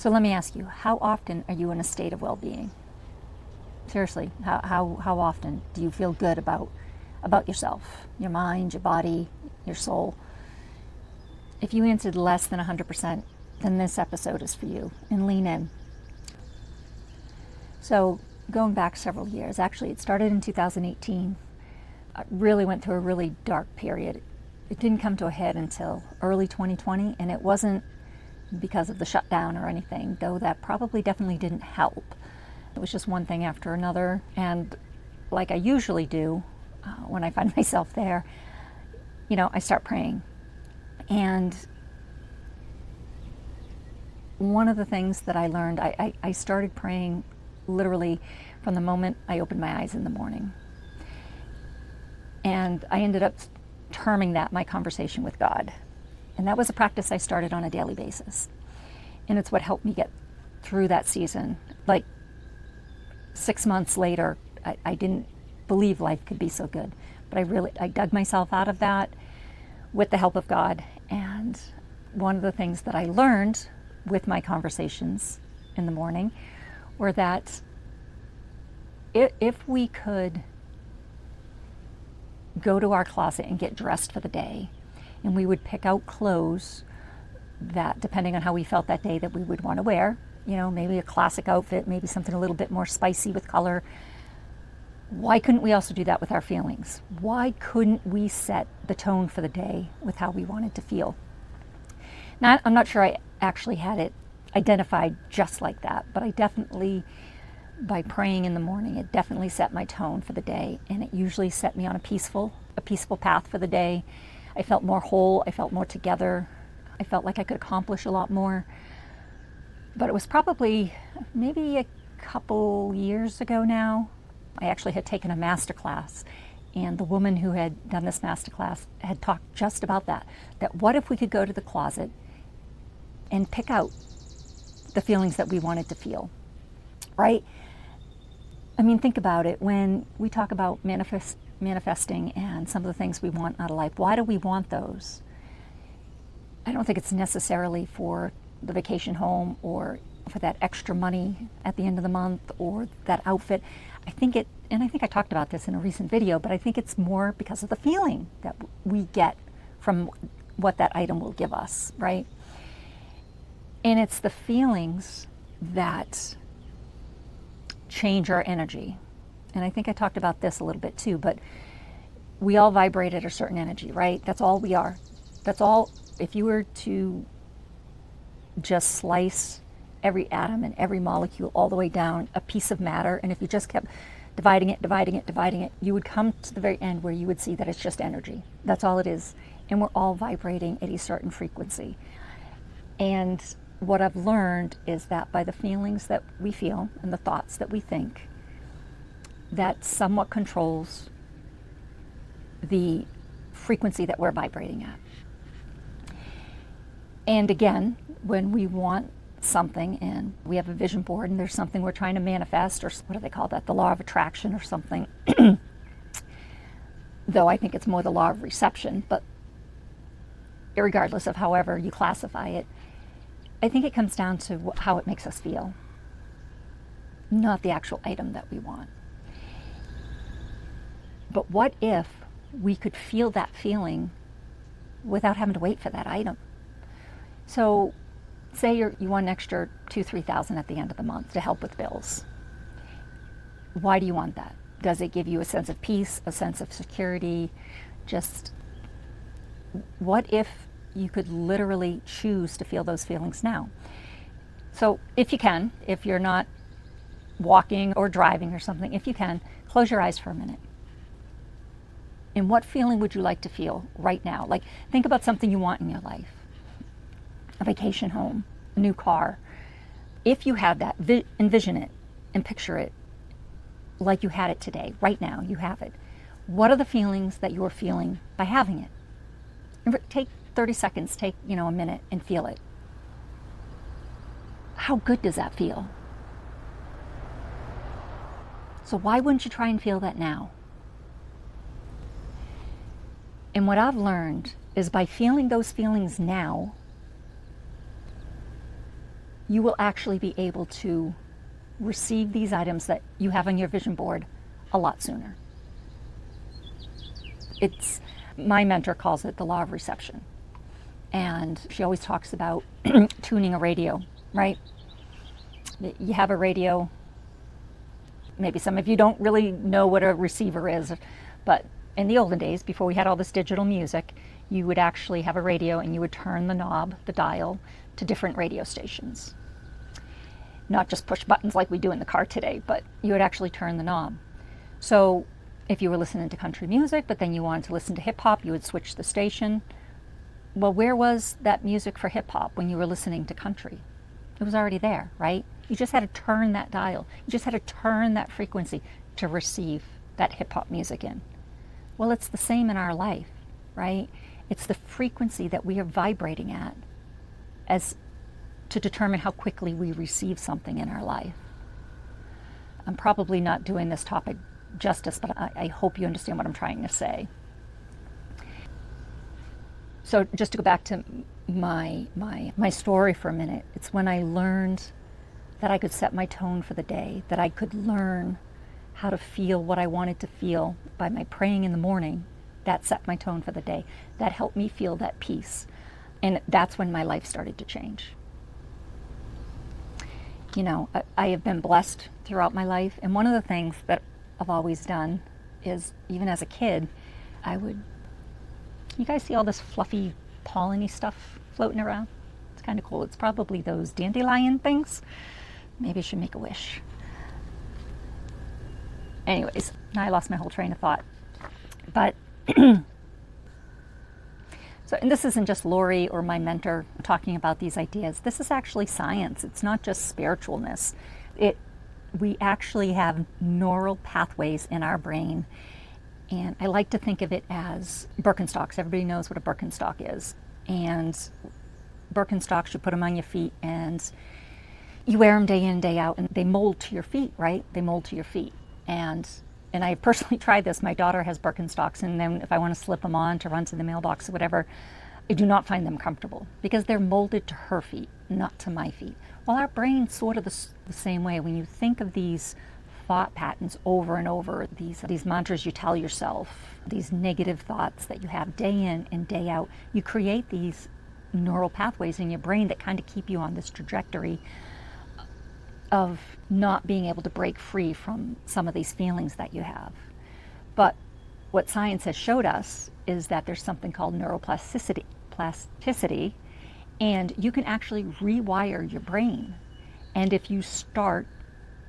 So let me ask you, how often are you in a state of well-being? Seriously, how often do you feel good about yourself, your mind, your body, your soul? If you answered less than 100%, then this episode is for you, and lean in. So going back several years, actually it started in 2018. I really went through a really dark period. It didn't come to a head until early 2020, and it wasn't because of the shutdown or anything, though that probably definitely didn't help. It was just one thing after another, and like I usually do when I find myself there, I start praying. And one of the things that I learned, I started praying literally from the moment I opened my eyes in the morning. And I ended up terming that my conversation with God. And that was a practice I started on a daily basis. And it's what helped me get through that season. Like 6 months later, I didn't believe life could be so good. But I dug myself out of that with the help of God. And one of the things that I learned with my conversations in the morning were that if we could go to our closet and get dressed for the day, and we would pick out clothes that, depending on how we felt that day, that we would want to wear, maybe a classic outfit, maybe something a little bit more spicy with color. Why couldn't we also do that with our feelings? Why couldn't we set the tone for the day with how we wanted to feel? Now, I'm not sure I actually had it identified just like that, but I definitely, by praying in the morning, it definitely set my tone for the day, and it usually set me on a peaceful path for the day. I felt more whole, I felt more together, I felt like I could accomplish a lot more. But it was probably maybe a couple years ago now. I actually had taken a master class, and the woman who had done this master class had talked just about that what if we could go to the closet and pick out the feelings that we wanted to feel, right? I mean, think about it. When we talk about manifesting and some of the things we want out of life, why do we want those? I don't think it's necessarily for the vacation home or for that extra money at the end of the month or that outfit. I think I talked about this in a recent video, but I think it's more because of the feeling that we get from what that item will give us, right? And it's the feelings that change our energy. And I think I talked about this a little bit too, but we all vibrate at a certain energy, right? That's all we are. That's all. If you were to just slice every atom and every molecule all the way down a piece of matter, and if you just kept dividing it, you would come to the very end where you would see that it's just energy. That's all it is. And we're all vibrating at a certain frequency. And what I've learned is that by the feelings that we feel and the thoughts that we think, that somewhat controls the frequency that we're vibrating at. And again, when we want something and we have a vision board and there's something we're trying to manifest, or what do they call that, the law of attraction or something, though I think it's more the law of reception, but irregardless of however you classify it, I think it comes down to how it makes us feel, not the actual item that we want. But what if we could feel that feeling without having to wait for that item? So say you want an extra $2,000-3,000 at the end of the month to help with bills. Why do you want that? Does it give you a sense of peace, a sense of security? Just what if you could literally choose to feel those feelings now? So if you can, if you're not walking or driving or something, if you can, close your eyes for a minute. And what feeling would you like to feel right now? Like, think about something you want in your life. A vacation home, a new car. If you have that, envision it and picture it like you had it today, right now, you have it. What are the feelings that you're feeling by having it? And take 30 seconds, take, a minute and feel it. How good does that feel? So why wouldn't you try and feel that now? And what I've learned is by feeling those feelings now, you will actually be able to receive these items that you have on your vision board a lot sooner. It's, my mentor calls it the law of reception. And she always talks about tuning a radio, right? You have a radio. Maybe some of you don't really know what a receiver is, but in the olden days, before we had all this digital music, you would actually have a radio and you would turn the knob, the dial, to different radio stations. Not just push buttons like we do in the car today, but you would actually turn the knob. So if you were listening to country music, but then you wanted to listen to hip hop, you would switch the station. Well, where was that music for hip hop when you were listening to country? It was already there, right? You just had to turn that dial. You just had to turn that frequency to receive that hip hop music in. Well, it's the same in our life, right? It's the frequency that we are vibrating at as to determine how quickly we receive something in our life. I'm probably not doing this topic justice, but I hope you understand what I'm trying to say. So just to go back to my story for a minute, it's when I learned that I could set my tone for the day, that I could learn how to feel what I wanted to feel by my praying in the morning. That set my tone for the day. That helped me feel that peace. And that's when my life started to change. You know, I have been blessed throughout my life. And one of the things that I've always done is, even as a kid, you guys see all this fluffy pollen-y stuff floating around? It's kind of cool. It's probably those dandelion things. Maybe I should make a wish. Anyways, now I lost my whole train of thought. But, so, and this isn't just Lori or my mentor talking about these ideas. This is actually science. It's not just spiritualness. We actually have neural pathways in our brain. And I like to think of it as Birkenstocks. Everybody knows what a Birkenstock is. And Birkenstocks, you put them on your feet and you wear them day in, day out, and they mold to your feet, right? They mold to your feet. And I personally tried this. My daughter has Birkenstocks, and then if I want to slip them on to run to the mailbox or whatever, I do not find them comfortable because they're molded to her feet, not to my feet. Well, our brain's sort of the same way. When you think of these thought patterns over and over, these mantras you tell yourself, these negative thoughts that you have day in and day out, you create these neural pathways in your brain that kind of keep you on this trajectory of not being able to break free from some of these feelings that you have. But what science has showed us is that there's something called neuroplasticity, and you can actually rewire your brain. And if you start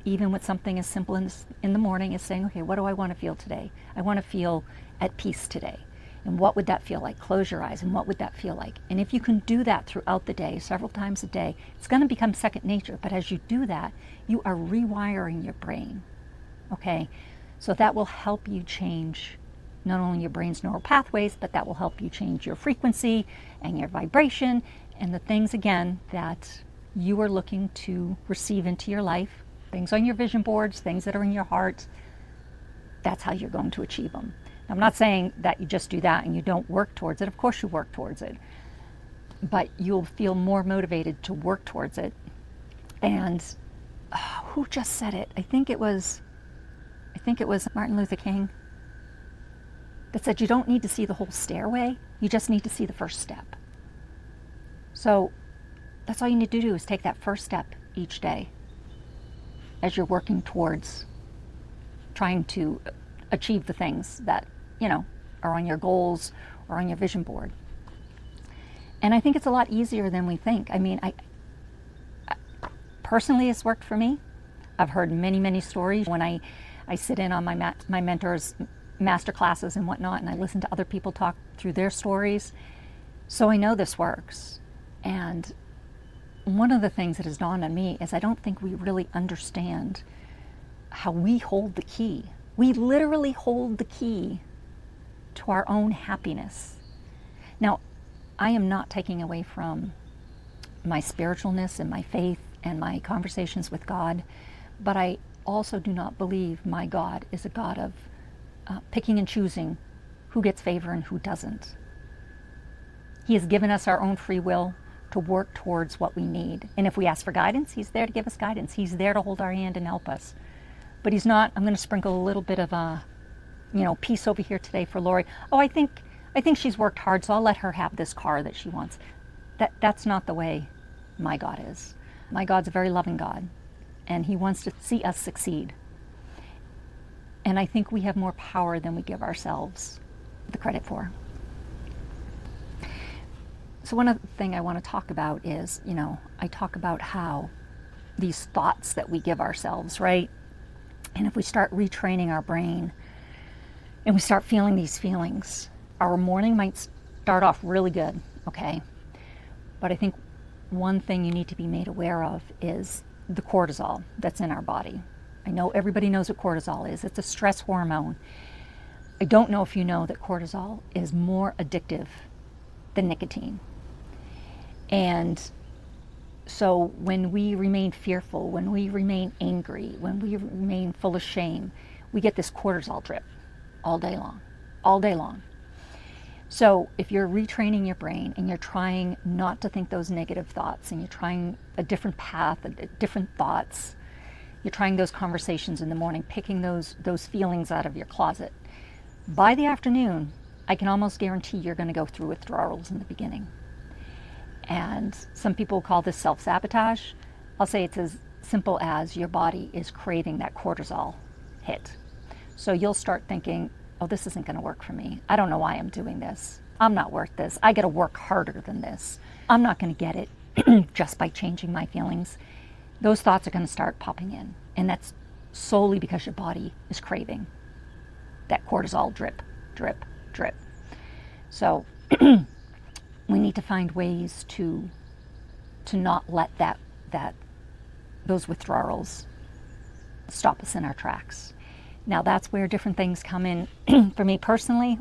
even with something as simple in the morning as saying, okay, what do I want to feel today? I want to feel at peace today. And what would that feel like? Close your eyes, and what would that feel like? And if you can do that throughout the day, several times a day, it's going to become second nature. But as you do that, you are rewiring your brain, okay? So that will help you change not only your brain's neural pathways, but that will help you change your frequency and your vibration and the things, again, that you are looking to receive into your life, things on your vision boards, things that are in your heart. That's how you're going to achieve them. I'm not saying that you just do that and you don't work towards it. Of course you work towards it. But you'll feel more motivated to work towards it. And who just said it? I think it was Martin Luther King that said you don't need to see the whole stairway. You just need to see the first step. So that's all you need to do is take that first step each day as you're working towards trying to achieve the things that, are on your goals or on your vision board. And I think it's a lot easier than we think. I mean, I personally, it's worked for me. I've heard many, many stories when I sit in on my mentor's master classes and whatnot, and I listen to other people talk through their stories. So I know this works. And one of the things that has dawned on me is I don't think we really understand how we hold the key. We literally hold the key to our own happiness. Now, I am not taking away from my spiritualness and my faith and my conversations with God, but I also do not believe my God is a God of picking and choosing who gets favor and who doesn't. He has given us our own free will. to work towards what we need. And if we ask for guidance, he's there to give us guidance. He's there to hold our hand and help us. But he's not, I'm going to sprinkle a little bit of a, peace over here today for Lori. Oh, I think she's worked hard, so I'll let her have this car that she wants. That's not the way my God is. My God's a very loving God, and he wants to see us succeed. And I think we have more power than we give ourselves the credit for. So one other thing I want to talk about is, I talk about how these thoughts that we give ourselves, right? And if we start retraining our brain and we start feeling these feelings, our morning might start off really good, okay? But I think one thing you need to be made aware of is the cortisol that's in our body. I know everybody knows what cortisol is. It's a stress hormone. I don't know if you know that cortisol is more addictive than nicotine. And so when we remain fearful, when we remain angry, when we remain full of shame, we get this cortisol drip all day long. So if you're retraining your brain and you're trying not to think those negative thoughts and you're trying a different path, different thoughts, you're trying those conversations in the morning, picking those feelings out of your closet, by the afternoon, I can almost guarantee you're going to go through withdrawals in the beginning. And some people call this self-sabotage. I'll say it's as simple as your body is craving that cortisol hit. So you'll start thinking, oh, this isn't going to work for me. I don't know why I'm doing this. I'm not worth this. I got to work harder than this. I'm not going to get it just by changing my feelings. Those thoughts are going to start popping in. And that's solely because your body is craving that cortisol drip, drip, drip. So we need to find ways to not let those withdrawals stop us in our tracks. Now that's where different things come in for me personally,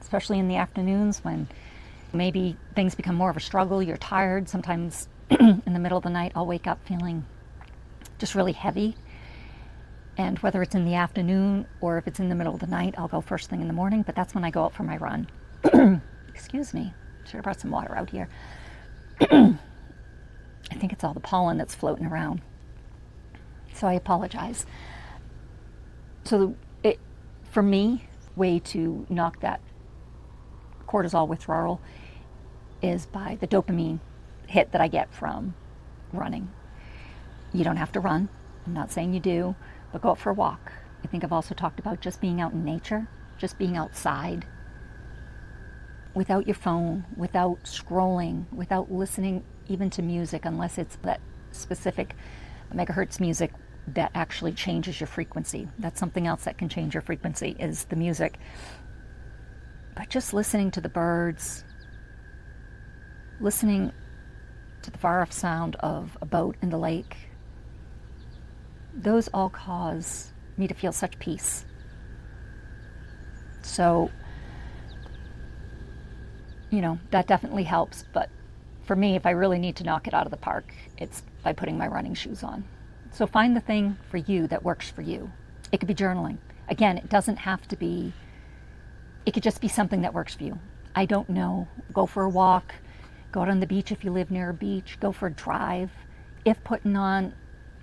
especially in the afternoons, when maybe things become more of a struggle, you're tired. Sometimes in the middle of the night, I'll wake up feeling just really heavy. And whether it's in the afternoon or if it's in the middle of the night, I'll go first thing in the morning, but that's when I go out for my run. Excuse me, should have brought some water out here. I think it's all the pollen that's floating around. So I apologize. So for me, way to knock that cortisol withdrawal is by the dopamine hit that I get from running. You don't have to run. I'm not saying you do, but go out for a walk. I think I've also talked about just being out in nature, just being outside, without your phone, without scrolling, without listening even to music, unless it's that specific megahertz music that actually changes your frequency. That's something else that can change your frequency, is the music. But just listening to the birds, listening to the far-off sound of a boat in the lake, those all cause me to feel such peace. So, that definitely helps. But for me, if I really need to knock it out of the park, it's by putting my running shoes on. So find the thing for you that works for you. It could be journaling. Again, it doesn't have to be, it could just be something that works for you. I don't know. Go for a walk. Go out on the beach if you live near a beach. Go for a drive. If putting on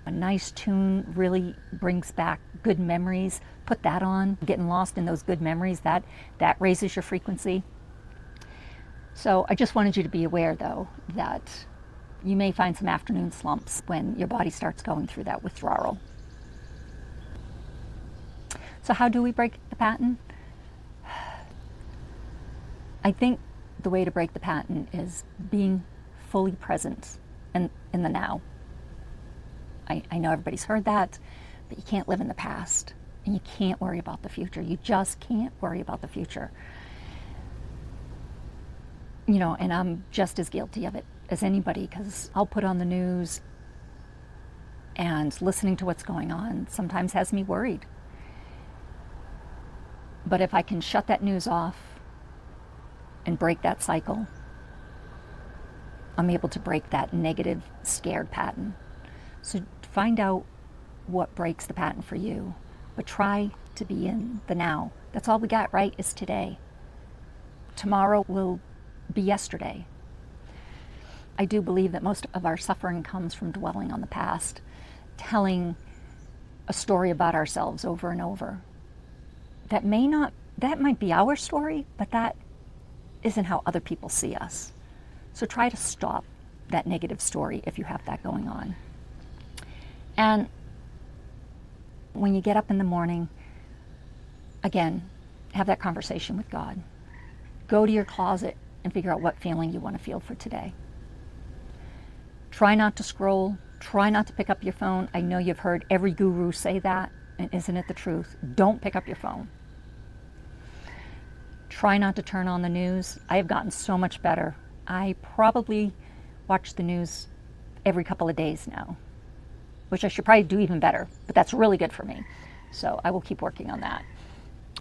a nice tune really brings back good memories, put that on. Getting lost in those good memories, that raises your frequency. So I just wanted you to be aware, though, that you may find some afternoon slumps when your body starts going through that withdrawal. So how do we break the pattern? I think the way to break the pattern is being fully present in the now. I know everybody's heard that, but you can't live in the past, and you can't worry about the future. You just can't worry about the future. And I'm just as guilty of it as anybody, because I'll put on the news, and listening to what's going on sometimes has me worried. But if I can shut that news off and break that cycle, I'm able to break that negative, scared pattern. So find out what breaks the pattern for you, but try to be in the now. That's all we got, right, is today. Tomorrow will be yesterday. I do believe that most of our suffering comes from dwelling on the past, telling a story about ourselves over and over. That might be our story, but that isn't how other people see us. So try to stop that negative story if you have that going on. And when you get up in the morning, again, have that conversation with God. Go to your closet and figure out what feeling you want to feel for today. Try not to scroll. Try not to pick up your phone. I know you've heard every guru say that, and isn't it the truth? Don't pick up your phone. Try not to turn on the news. I have gotten so much better. I probably watch the news every couple of days now, which I should probably do even better, but that's really good for me. So I will keep working on that.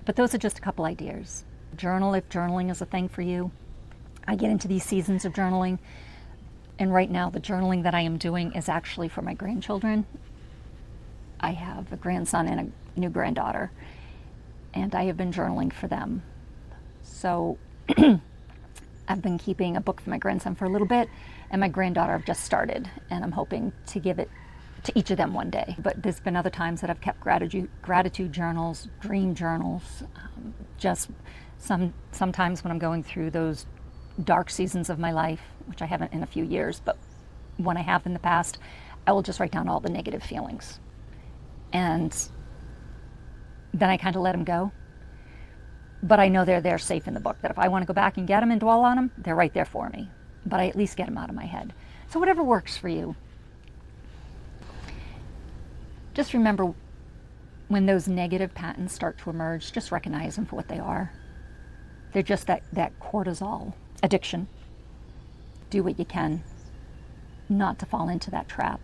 But those are just a couple ideas. Journal if journaling is a thing for you. I get into these seasons of journaling, and right now the journaling that I am doing is actually for my grandchildren. I have a grandson and a new granddaughter, and I have been journaling for them. So I've been keeping a book for my grandson for a little bit, and my granddaughter I've just started, and I'm hoping to give it to each of them one day. But there's been other times that I've kept gratitude journals, dream journals, just sometimes when I'm going through those dark seasons of my life, which I haven't in a few years, but when I have in the past, I will just write down all the negative feelings. And then I kind of let them go. But I know they're there safe in the book, that if I want to go back and get them and dwell on them, they're right there for me. But I at least get them out of my head. So whatever works for you. Just remember, when those negative patterns start to emerge, just recognize them for what they are. They're just that cortisol addiction. Do what you can not to fall into that trap.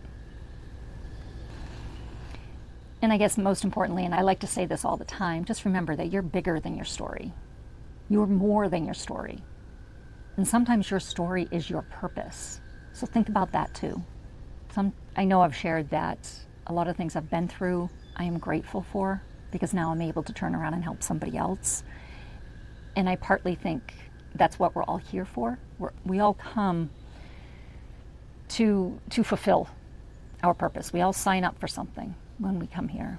And I guess most importantly, and I like to say this all the time, just remember that you're bigger than your story. You're more than your story. And sometimes your story is your purpose. So think about that too. I know I've shared that a lot of things I've been through, I am grateful for, because now I'm able to turn around and help somebody else. And I partly think that's what we're all here for. We all come to fulfill our purpose. We all sign up for something when we come here.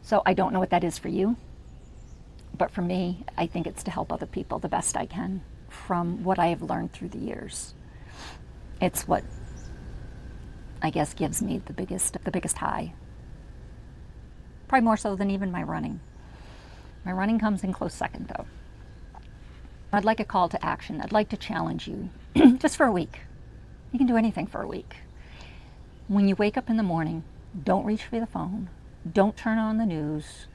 So I don't know what that is for you, but for me, I think it's to help other people the best I can from what I have learned through the years. It's what I guess gives me the biggest high. Probably more so than even my running. My running comes in close second though. I'd like a call to action. I'd like to challenge you just for a week. You can do anything for a week. When you wake up in the morning, don't reach for the phone. Don't turn on the news.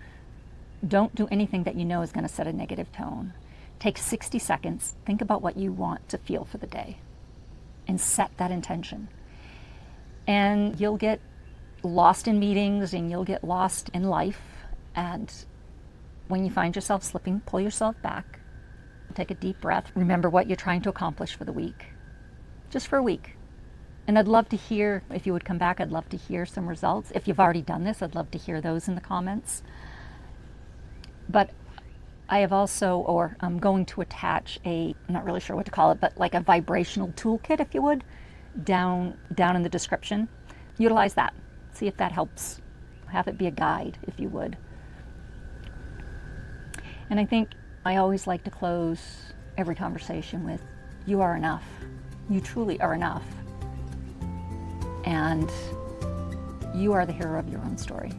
Don't do anything that you know is going to set a negative tone. Take 60 seconds. Think about what you want to feel for the day and set that intention. And you'll get lost in meetings and you'll get lost in life. And when you find yourself slipping, pull yourself back. Take a deep breath. Remember what you're trying to accomplish for the week. Just for a week. And I'd love to hear, if you would come back, I'd love to hear some results. If you've already done this, I'd love to hear those in the comments. But I have also, or I'm going to attach I'm not really sure what to call it, but like a vibrational toolkit, if you would, down in the description. Utilize that. See if that helps. Have it be a guide, if you would. And I think I always like to close every conversation with, you are enough. You truly are enough. And you are the hero of your own story.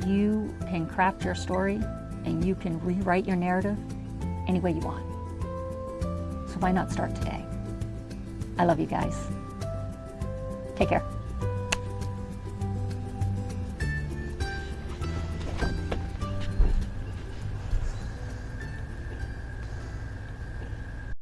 You can craft your story and you can rewrite your narrative any way you want. So why not start today? I love you guys. Take care.